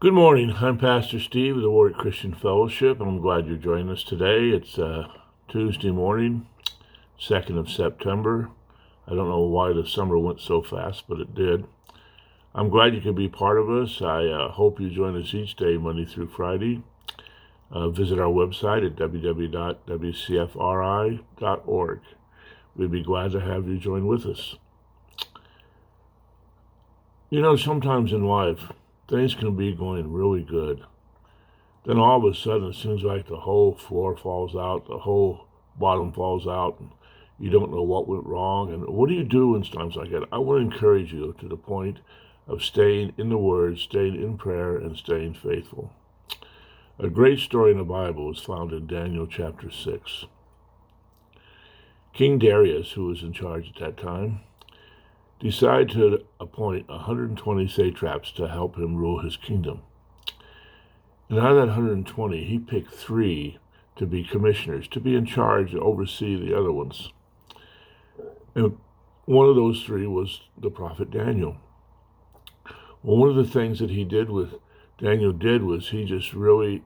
Good morning. I'm Pastor Steve of the Warwick Christian Fellowship, and I'm glad you're joining us today. It's Tuesday morning, 2nd of September. I don't know why the summer went so fast, but it did. I'm glad you can be part of us. I hope you join us each day, Monday through Friday. Visit our website at www.wcfri.org. We'd be glad to have you join with us. You know, sometimes in life, things can be going really good. Then all of a sudden, it seems like the whole floor falls out, the whole bottom falls out, and you don't know what went wrong. And what do you do in times like that? I want to encourage you to the point of staying in the Word, staying in prayer, and staying faithful. A great story in the Bible is found in Daniel chapter 6. King Darius, who was in charge at that time, decided to appoint 120 satraps to help him rule his kingdom. And out of that 120, he picked 3 to be commissioners, to be in charge and oversee the other ones. And one of those 3 was the prophet Daniel. Well, one of the things that Daniel did was he just really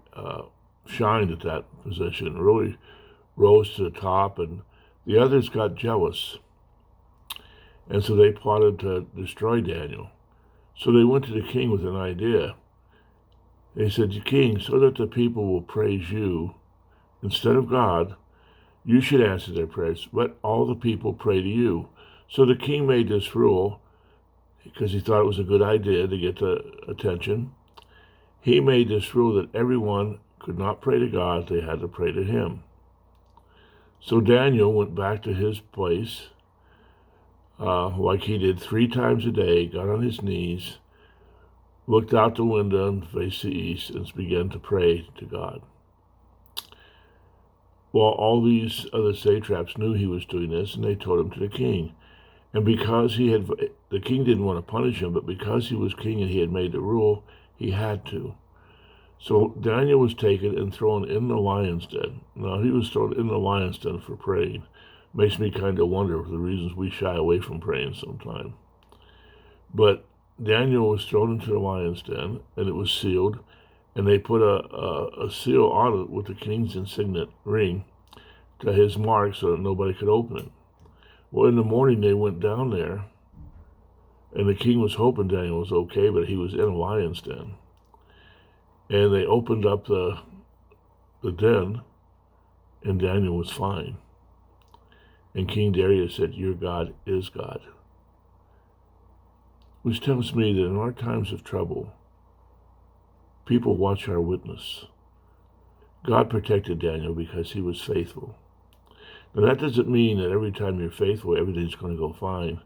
shined at that position, really rose to the top, and the others got jealous. And so they plotted to destroy Daniel. So they went to the king with an idea. They said, "King, so that the people will praise you instead of God, you should answer their prayers. Let all the people pray to you." So the king made this rule because he thought it was a good idea to get the attention. He made this rule that everyone could not pray to God, they had to pray to him. So Daniel went back to his place, like he did 3 times a day, got on his knees, looked out the window and faced the east, and began to pray to God. Well, all these other satraps knew he was doing this, and they told him to the king. And because the king didn't want to punish him, but because he was king and he had made the rule, he had to. So Daniel was taken and thrown in the lion's den. Now, he was thrown in the lion's den for praying. Makes me kind of wonder the reasons we shy away from praying sometimes. But Daniel was thrown into the lion's den, and it was sealed, and they put a seal on it with the king's insignia ring to his mark so that nobody could open it. Well, in the morning they went down there, and the king was hoping Daniel was okay, but he was in a lion's den. And they opened up the den, and Daniel was fine. And King Darius said, "Your God is God." Which tells me that in our times of trouble, people watch our witness. God protected Daniel because he was faithful. Now, that doesn't mean that every time you're faithful, everything's going to go fine.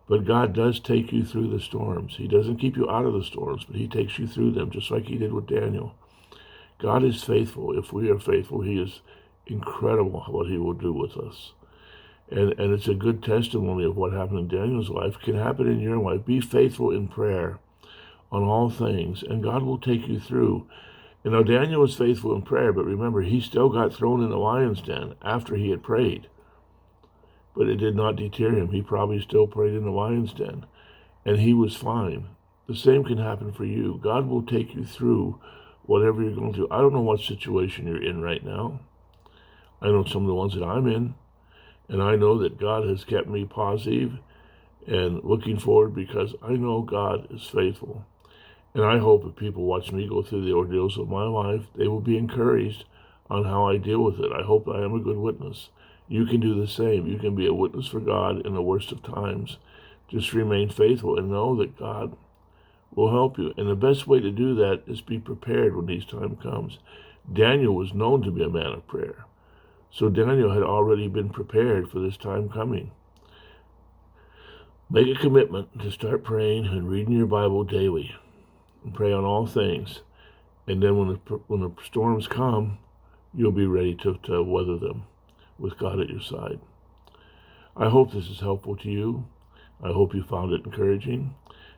But God does take you through the storms. He doesn't keep you out of the storms, but he takes you through them, just like he did with Daniel. God is faithful. If we are faithful, he is incredible what he will do with us. And it's a good testimony of what happened in Daniel's life. It can happen in your life. Be faithful in prayer on all things, and God will take you through. You know, Daniel was faithful in prayer, but remember, he still got thrown in the lion's den after he had prayed. But it did not deter him. He probably still prayed in the lion's den, and he was fine. The same can happen for you. God will take you through whatever you're going through. I don't know what situation you're in right now. I know some of the ones that I'm in. And I know that God has kept me positive and looking forward because I know God is faithful. And I hope if people watch me go through the ordeals of my life, they will be encouraged on how I deal with it. I hope I am a good witness. You can do the same. You can be a witness for God in the worst of times. Just remain faithful and know that God will help you. And the best way to do that is be prepared when this time comes. Daniel was known to be a man of prayer. So Daniel had already been prepared for this time coming. Make a commitment to start praying and reading your Bible daily. And pray on all things. And then when the storms come, you'll be ready to weather them with God at your side. I hope this is helpful to you. I hope you found it encouraging.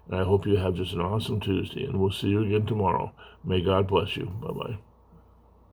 And I hope you have just an awesome Tuesday. And we'll see you again tomorrow. May God bless you. Bye-bye.